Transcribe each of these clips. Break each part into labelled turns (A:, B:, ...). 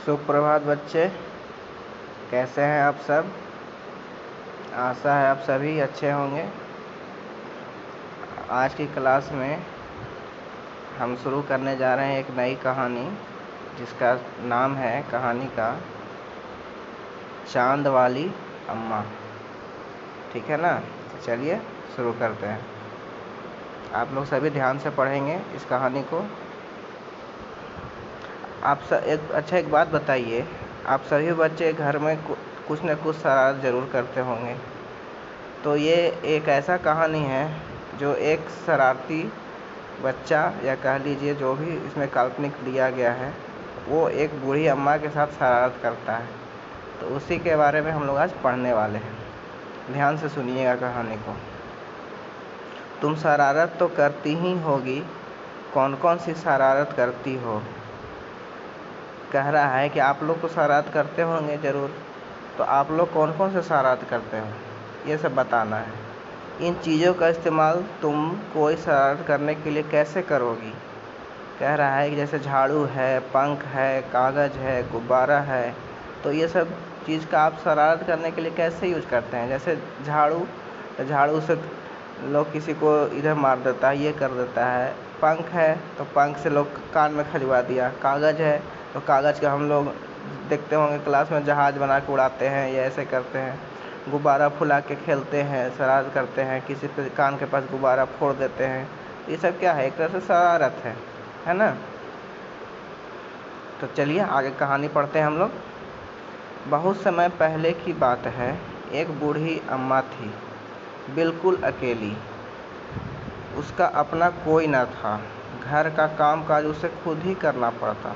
A: सुप्रभात बच्चे, कैसे हैं आप सब। आशा है आप सभी अच्छे होंगे। आज की क्लास में हम शुरू करने जा रहे हैं एक नई कहानी, जिसका नाम है कहानी का चांद वाली अम्मा। ठीक है ना, तो चलिए शुरू करते हैं। आप लोग सभी ध्यान से पढ़ेंगे इस कहानी को। आप एक बात बताइए, आप सभी बच्चे घर में कुछ न कुछ शरारत ज़रूर करते होंगे। तो ये एक ऐसा कहानी है जो एक शरारती बच्चा, या कह लीजिए जो भी इसमें काल्पनिक दिया गया है, वो एक बूढ़ी अम्मा के साथ शरारत करता है। तो उसी के बारे में हम लोग आज पढ़ने वाले हैं। ध्यान से सुनिएगा कहानी को। तुम शरारत तो करती ही होगी, कौन कौन सी शरारत करती हो। कह रहा है कि आप लोग तो शरारत करते होंगे ज़रूर, तो आप लोग कौन कौन से शरारत करते हो ये सब बताना है। इन चीज़ों का इस्तेमाल तुम कोई शरारत करने के लिए कैसे करोगी। कह रहा है कि जैसे झाड़ू है, पंख है, कागज़ है, गुब्बारा है, तो ये सब चीज़ का आप शरारत करने के लिए कैसे यूज करते हैं। जैसे झाड़ू से लोग किसी को इधर मार देता है, ये कर देता है। पंख है तो पंख से लोग कान में खजवा दिया। कागज़ है तो कागज़ का हम लोग देखते होंगे क्लास में जहाज़ बना के उड़ाते हैं, ये ऐसे करते हैं। गुब्बारा फुला के खेलते हैं, शरारत करते हैं, किसी पे कान के पास गुब्बारा फोड़ देते हैं। ये सब क्या है, एक तरह से शरारत है ना। तो चलिए आगे कहानी पढ़ते हैं हम लोग। बहुत समय पहले की बात है, एक बूढ़ी अम्मा थी, बिल्कुल अकेली। उसका अपना कोई न था। घर का काम काज उसे खुद ही करना पड़ता।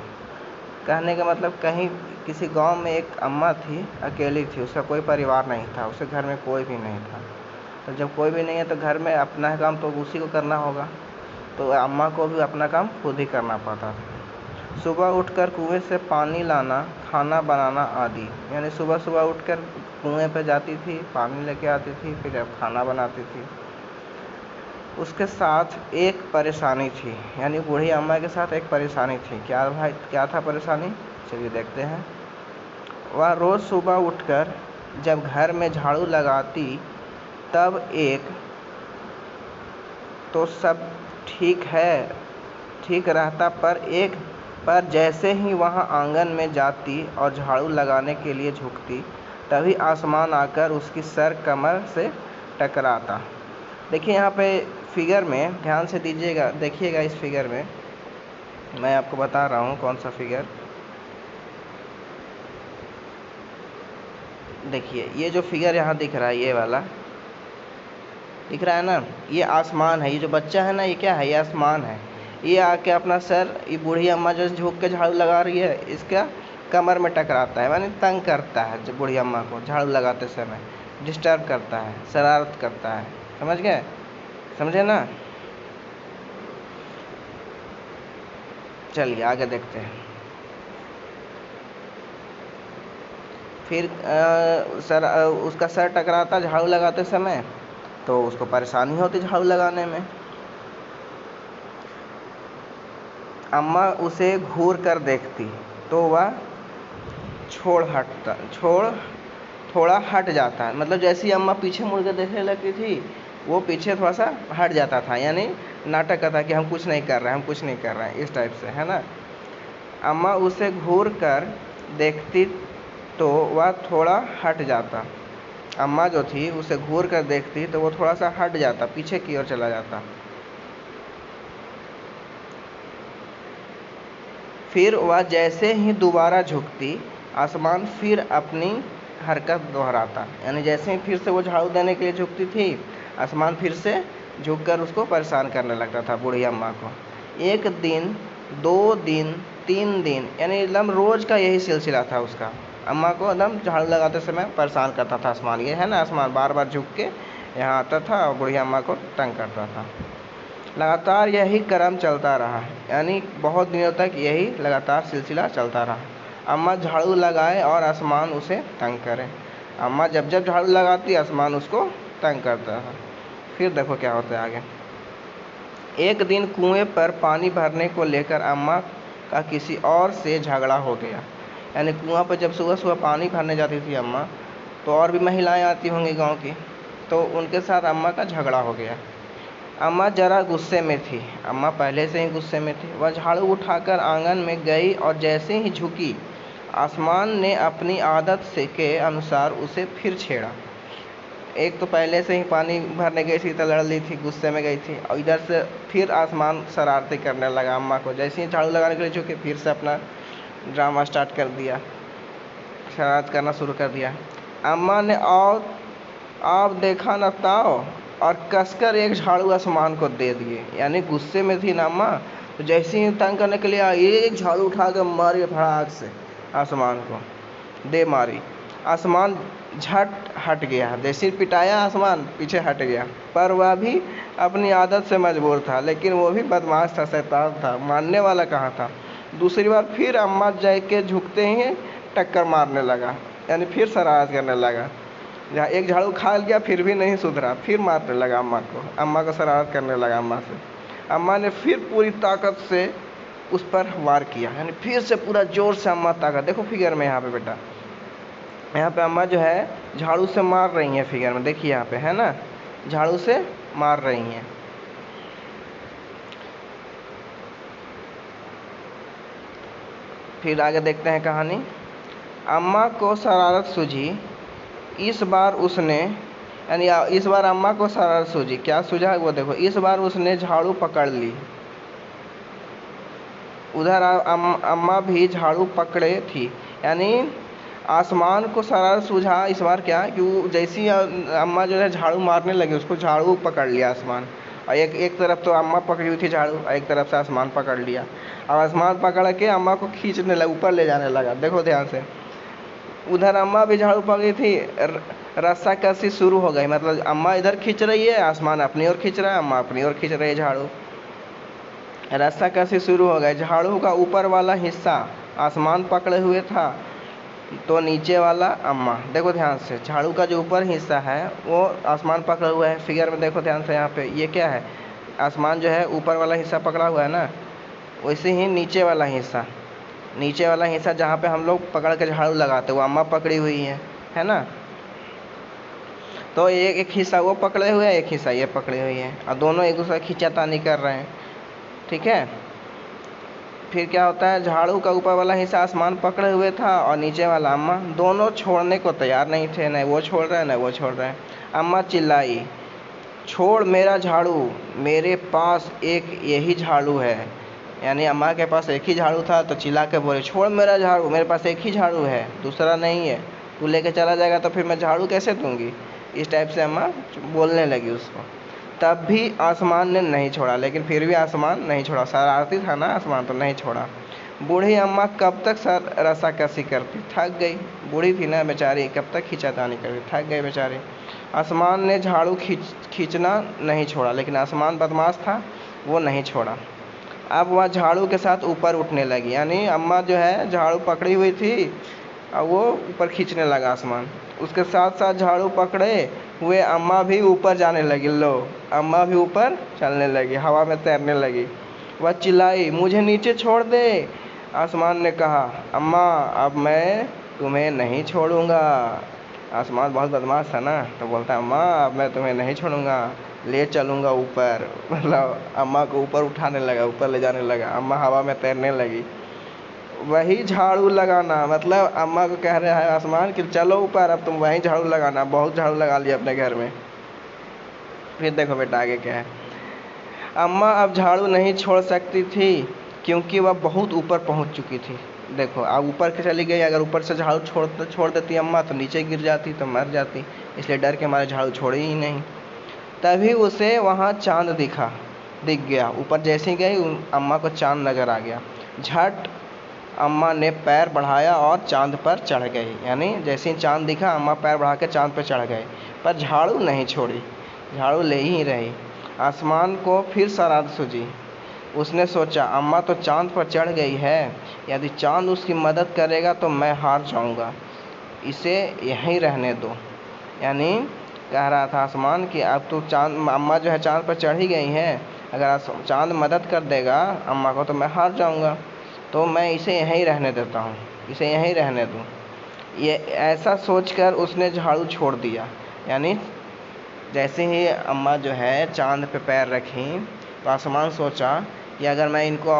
A: कहने का मतलब, कहीं किसी गांव में एक अम्मा थी, अकेली थी, उसका कोई परिवार नहीं था, उसके घर में कोई भी नहीं था। तो जब कोई भी नहीं है तो घर में अपना काम तो उसी को करना होगा। तो अम्मा को भी अपना काम खुद ही करना पड़ता था। सुबह उठकर कुएं से पानी लाना, खाना बनाना आदि। यानी सुबह सुबह उठकर कुएं पे जाती थी, पानी लेके आती थी, फिर खाना बनाती थी। उसके साथ एक परेशानी थी, यानी बूढ़ी अम्मा के साथ एक परेशानी थी। क्या भाई, क्या था परेशानी, चलिए देखते हैं। वह रोज़ सुबह उठकर जब घर में झाड़ू लगाती तब तो सब ठीक रहता, पर जैसे ही वहाँ आंगन में जाती और झाड़ू लगाने के लिए झुकती, तभी आसमान आकर उसकी सर कमर से टकराता। देखिए यहाँ पे फिगर में ध्यान से देखिएगा इस फिगर में मैं आपको बता रहा हूँ कौन सा फिगर। देखिए ये जो फिगर यहाँ दिख रहा है, ये वाला दिख रहा है ना, ये आसमान है। ये जो बच्चा है ना, ये क्या है, ये आसमान है। ये आके अपना सर, ये बूढ़ी अम्मा जो झुक के झाड़ू लगा रही है, इसका कमर में टकराता है, यानी तंग करता है। जो बूढ़ी अम्मा को झाड़ू लगाते समय डिस्टर्ब करता है, शरारत करता है। समझ गए, समझे ना। चलिए आगे देखते हैं। फिर उसका सर टकराता झाड़ू लगाते समय, तो उसको परेशानी होती झाड़ू लगाने में। अम्मा उसे घूर कर देखती तो वह थोड़ा हट जाता है। मतलब जैसे ही अम्मा पीछे मुड़ कर देखने लगती थी, वो पीछे थोड़ा सा हट जाता था, यानी नाटक करता कि हम कुछ नहीं कर रहे हैं, इस टाइप से, है ना। अम्मा उसे घूर कर देखती तो वह थोड़ा हट जाता। अम्मा जो थी उसे घूर कर देखती तो वो थोड़ा सा हट जाता, पीछे की ओर चला जाता। फिर वह जैसे ही दोबारा झुकती, आसमान फिर अपनी हरकत दोहराता। यानी जैसे ही फिर से वो झाड़ू देने के लिए झुकती थी, आसमान फिर से झुककर उसको परेशान करने लगता था बूढ़ी अम्मा को। एक दिन, 2 दिन, 3 दिन, यानी एकदम रोज़ का यही सिलसिला था उसका। अम्मा को एकदम झाड़ू लगाते समय परेशान करता था आसमान। ये है ना आसमान, बार बार झुक के यहाँ आता था और बूढ़ी अम्मा को तंग करता था। लगातार यही क्रम चलता रहा, यानी बहुत दिनों तक यही लगातार सिलसिला चलता रहा। अम्मा झाड़ू लगाए और आसमान उसे तंग करे। अम्मा जब जब झाड़ू लगाती, आसमान उसको तंग करता था। फिर देखो क्या होता है आगे। एक दिन कुएं पर पानी भरने को लेकर अम्मा का किसी और से झगड़ा हो गया। यानी कुआं पर जब सुबह सुबह पानी भरने जाती थी अम्मा, तो और भी महिलाएं आती होंगी गांव की, तो उनके साथ अम्मा का झगड़ा हो गया। अम्मा ज़रा गुस्से में थी, अम्मा पहले से ही गुस्से में थी। वह झाड़ू उठाकर आंगन में गई और जैसे ही झुकी, आसमान ने अपनी आदत से के अनुसार उसे फिर छेड़ा। एक तो पहले से ही पानी भरने गई थी तो लड़ ली थी, गुस्से में गई थी, और इधर से फिर आसमान शरारती करने लगा अम्मा को। जैसे ही झाड़ू लगाने के लिए झुकी, फिर से अपना ड्रामा स्टार्ट कर दिया, शरारत करना शुरू कर दिया। अम्मा ने और आप देखा न ताओ, और कसकर एक झाड़ू आसमान को दे दिए। यानी गुस्से में थी ना अम्मा, तो जैसे ही तंग करने के लिए आई, एक झाड़ू उठा कर मारी फड़ाक से आसमान को दे मारी। आसमान झट हट गया, जैसे पिटाया आसमान पीछे हट गया। पर वह भी अपनी आदत से मजबूर था, लेकिन वो भी बदमाश था, शैतान था, मानने वाला कहाँ था। दूसरी बार फिर अम्मा जय के झुकते ही टक्कर मारने लगा, यानी फिर शरारत करने लगा। जहाँ एक झाड़ू खा लिया फिर भी नहीं सुधरा, फिर मारने लगा अम्मा को शरारत करने लगा अम्मा से। अम्मा ने फिर पूरी ताकत से उस पर वार किया, यानी फिर से पूरा जोर से अम्मा ताकत। देखो फिगर में यहाँ पे बेटा, यहाँ पे अम्मा जो है झाड़ू से मार रही हैं, फिगर में देखिए यहाँ पे है ना, झाड़ू से मार रही हैं। फिर आगे देखते हैं कहानी। अम्मा को शरारत सूझी, इस बार उसने, यानी इस बार अम्मा को शरारत सूझी। क्या सूझा वो देखो, इस बार उसने झाड़ू पकड़ ली। उधर अम्मा भी झाड़ू पकड़े थी, यानी आसमान को शरारत सूझा इस बार। क्या कि जैसी अम्मा जो है झाड़ू मारने लगी, उसको झाड़ू पकड़ लिया आसमान। और एक तरफ तो अम्मा पकड़ी हुई थी झाड़ू, और एक तरफ से आसमान पकड़ लिया। और आसमान पकड़ के अम्मा को खींचने लगा, ऊपर ले जाने लगा। देखो ध्यान से, उधर अम्मा भी झाड़ू पकड़ी थी, रस्सा कसी शुरू हो गई। मतलब अम्मा इधर खींच रही है, आसमान अपनी ओर खींच रहा है, अम्मा अपनी ओर खींच रही है झाड़ू। रस्सा कसी शुरू हो गई। झाड़ू का ऊपर वाला हिस्सा आसमान पकड़े हुए था, तो नीचे वाला अम्मा। देखो ध्यान से, झाड़ू का जो ऊपर हिस्सा है वो आसमान पकड़ा हुआ है। फिगर में देखो ध्यान से, यहाँ पे ये क्या है, आसमान जो है ऊपर वाला हिस्सा पकड़ा हुआ है ना, वैसे ही नीचे वाला हिस्सा जहाँ पे हम लोग पकड़ के झाड़ू लगाते, वो अम्मा पकड़ी हुई है ना। तो एक हिस्सा वो पकड़े हुए है, एक हिस्सा ये पकड़ी हुई है, और दोनों एक दूसरे खींचातानी कर रहे हैं, ठीक है। फिर क्या होता है, झाड़ू का ऊपर वाला हिस्सा आसमान पकड़े हुए था, और नीचे वाला अम्मा। दोनों छोड़ने को तैयार नहीं थे, न वो छोड़ रहे न वो छोड़ रहे। अम्मा चिल्लाई, छोड़ मेरा झाड़ू, मेरे पास एक यही झाड़ू है। यानी अम्मा के पास एक ही झाड़ू था, तो चिल्ला के बोले, छोड़ मेरा झाड़ू, मेरे पास एक ही झाड़ू है, दूसरा नहीं है। तू लेके चला जाएगा तो फिर मैं झाड़ू कैसे दूंगी। इस टाइप से अम्मा बोलने लगी उसको। तब भी आसमान ने नहीं छोड़ा, लेकिन फिर भी आसमान नहीं छोड़ा, शरारती था ना आसमान, तो नहीं छोड़ा। बूढ़ी अम्मा कब तक रस्साकसी करती, थक गई। बूढ़ी थी ना बेचारी, कब तक खींचातानी करती, थक गई बेचारी। आसमान ने झाड़ू खींचना नहीं छोड़ा, लेकिन आसमान बदमाश था, वो नहीं छोड़ा। अब वह झाड़ू के साथ ऊपर उठने लगी, यानी अम्मा जो है झाड़ू पकड़ी हुई थी, और वो ऊपर खींचने लगा आसमान। उसके साथ साथ झाड़ू पकड़े हुए अम्मा भी ऊपर जाने लगी। लो, अम्मा भी ऊपर चलने लगी, हवा में तैरने लगी। वह चिल्लाई, मुझे नीचे छोड़ दे। आसमान ने कहा, अम्मा अब मैं तुम्हें नहीं छोड़ूंगा। आसमान बहुत बदमाश था ना, तो बोलता, अम्मा अब मैं तुम्हें नहीं छोड़ूंगा, ले चलूँगा ऊपर। मतलब अम्मा को ऊपर उठाने लगा, ऊपर ले जाने लगा, अम्मा हवा में तैरने लगी। वही झाड़ू लगाना, मतलब अम्मा को कह रहा है आसमान कि चलो ऊपर, अब तुम वहीं झाड़ू लगाना, बहुत झाड़ू लगा लिया अपने घर में। फिर देखो बेटा आगे क्या है। अम्मा अब झाड़ू नहीं छोड़ सकती थी, क्योंकि वह बहुत ऊपर पहुंच चुकी थी। देखो अब ऊपर के चली गई, अगर ऊपर से झाड़ू छोड़ देती अम्मा तो नीचे गिर जाती, तो मर जाती, इसलिए डर के मारे झाड़ू छोड़ी ही नहीं। तभी उसे वहाँ चांद दिख गया। ऊपर जैसे गई अम्मा को चांद नज़र आ गया। झट अम्मा ने पैर बढ़ाया और चांद पर चढ़ गई। यानी जैसे ही चांद दिखा, अम्मा पैर बढ़ा के चांद पर चढ़ गए, पर झाड़ू नहीं छोड़ी, झाड़ू ले ही रही। आसमान को फिर शरारत सूझी। उसने सोचा, अम्मा तो चांद पर चढ़ गई है, यदि चांद उसकी मदद करेगा तो मैं हार जाऊंगा, इसे यहीं रहने दो। यानी कह रहा था आसमान कि अब तो अम्मा जो है चांद पर चढ़ ही गई हैं, अगर चांद मदद कर देगा अम्मा को तो मैं हार जाऊंगा, तो मैं इसे यहीं रहने देता हूँ। इसे यहीं रहने दूँ। ये ऐसा सोचकर उसने झाड़ू छोड़ दिया। यानी जैसे ही अम्मा जो है चाँद पे पैर रखीं तो आसमान सोचा कि अगर मैं इनको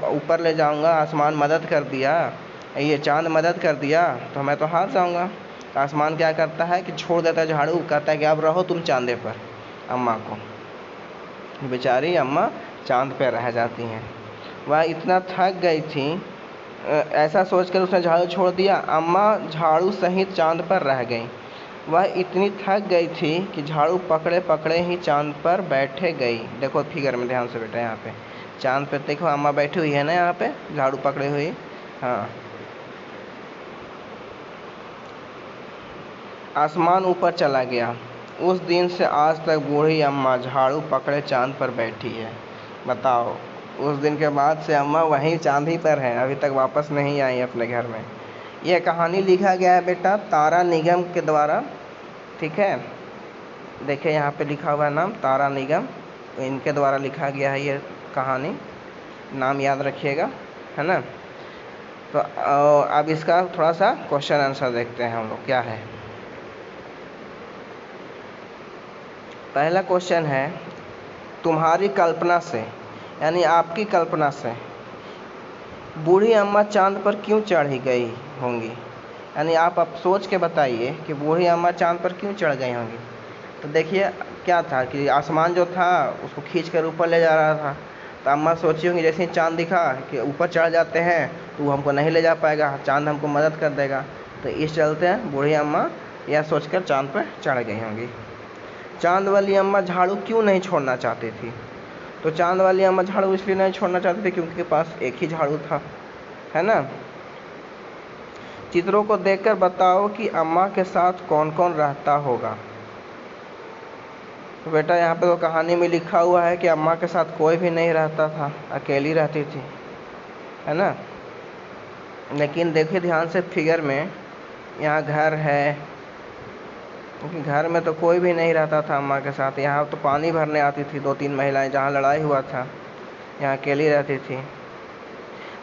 A: ऊपर ले जाऊंगा, आसमान मदद कर दिया, ये चाँद मदद कर दिया, तो मैं तो हार जाऊंगा। तो आसमान क्या करता है कि छोड़ देता है झाड़ू, कहता है कि अब रहो तुम चाँदे पर। अम्मा को, बेचारी अम्मा चाँद पे रह जाती हैं। वह इतना थक गई थी, ऐसा सोचकर उसने झाड़ू छोड़ दिया। अम्मा झाड़ू सहित चाँद पर रह गईं। वह इतनी थक गई थी कि झाड़ू पकड़े पकड़े ही चाँद पर बैठे गई। देखो फिगर में ध्यान से बेटा, यहाँ पे चाँद पे देखो अम्मा बैठी हुई है ना, यहाँ पे झाड़ू पकड़े हुई। हाँ, आसमान ऊपर चला गया। उस दिन से आज तक बूढ़ी अम्मा झाड़ू पकड़े चाँद पर बैठी है। बताओ, उस दिन के बाद से अम्मा वहीं चाँद ही पर है, अभी तक वापस नहीं आई अपने घर में। यह कहानी लिखा गया है बेटा तारा निगम के द्वारा। ठीक है, देखिए यहाँ पे लिखा हुआ है नाम तारा निगम, तो इनके द्वारा लिखा गया है ये कहानी। नाम याद रखिएगा, है ना। तो अब इसका थोड़ा सा क्वेश्चन आंसर देखते हैं हम लोग, क्या है। पहला क्वेश्चन है, तुम्हारी कल्पना से, यानी आपकी कल्पना से बूढ़ी अम्मा चाँद पर क्यों चढ़ी गई होंगी। यानी आप अब सोच के बताइए कि बूढ़ी अम्मा चाँद पर क्यों चढ़ गई होंगी। तो देखिए क्या था कि आसमान जो था उसको खींच कर ऊपर ले जा रहा था। तो अम्मा सोची होंगी जैसे ही चाँद दिखा कि ऊपर चढ़ जाते हैं तो वो हमको नहीं ले जा पाएगा, चाँद हमको मदद कर देगा। तो इस चलते बूढ़ी अम्मा यह सोचकर चाँद पर चढ़ गई होंगी। चाँद वाली अम्मा झाड़ू क्यों नहीं छोड़ना चाहती थी। तो चाँद वाली अम्मा झाड़ू इसलिए नहीं छोड़ना चाहती थी क्योंकि उनके पास एक ही झाड़ू था, है ना। चित्रों को देखकर बताओ कि अम्मा के साथ कौन कौन रहता होगा। तो बेटा यहाँ पे तो कहानी में लिखा हुआ है कि अम्मा के साथ कोई भी नहीं रहता था, अकेली रहती थी, है ना। लेकिन देखिए ध्यान से फिगर में, यहाँ घर है, क्योंकि घर में तो कोई भी नहीं रहता था अम्मा के साथ। यहाँ तो पानी भरने आती थी 2-3 महिलाएं, जहाँ लड़ाई हुआ था, यहाँ अकेली रहती थी।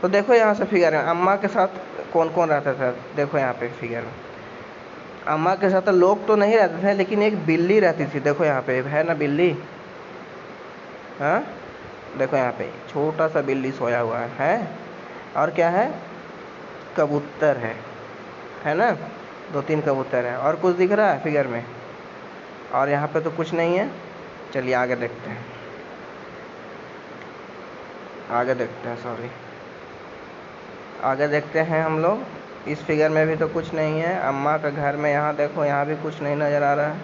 A: तो देखो यहाँ से फिगर में अम्मा के साथ कौन कौन रहता था। देखो यहाँ पे फिगर में अम्मा के साथ लोग तो नहीं रहते थे, लेकिन एक बिल्ली रहती थी। देखो यहाँ पे है ना बिल्ली, हाँ देखो यहाँ पे छोटा सा बिल्ली सोया हुआ है। और क्या है, कबूतर है ना, 2-3 कबूतर है। और कुछ दिख रहा है फिगर में, और यहाँ पे तो कुछ नहीं है। चलिए आगे देखते हैं, आगे देखते हैं हम लोग। इस फिगर में भी तो कुछ नहीं है। अम्मा का घर में यहाँ देखो, यहाँ भी कुछ नहीं नज़र आ रहा है।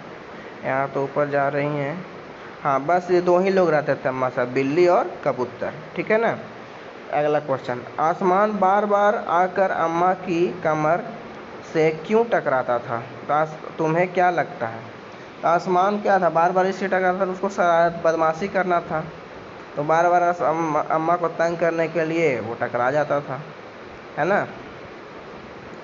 A: यहाँ तो ऊपर जा रही हैं। हाँ बस ये 2 ही लोग रहते थे अम्मा साथ, बिल्ली और कबूतर, ठीक है ना। अगला क्वेश्चन, आसमान बार बार आकर अम्मा की कमर से क्यों टकराता था। तो तुम्हें क्या लगता है। तो आसमान क्या था, बार बार इससे टकराता था, उसको शरारत बदमाशी करना था। तो बार बार अम्मा को तंग करने के लिए वो टकरा जाता था, है ना।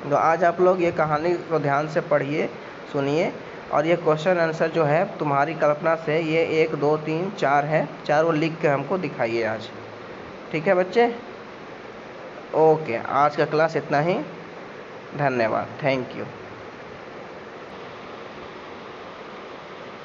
A: तो आज आप लोग ये कहानी को ध्यान से पढ़िए, सुनिए, और ये क्वेश्चन आंसर जो है तुम्हारी कल्पना से, ये 1 2 3 4 है, चारों लिख के हमको दिखाइए आज। ठीक है बच्चे, ओके। आज का क्लास इतना ही, धन्यवाद, थैंक यू।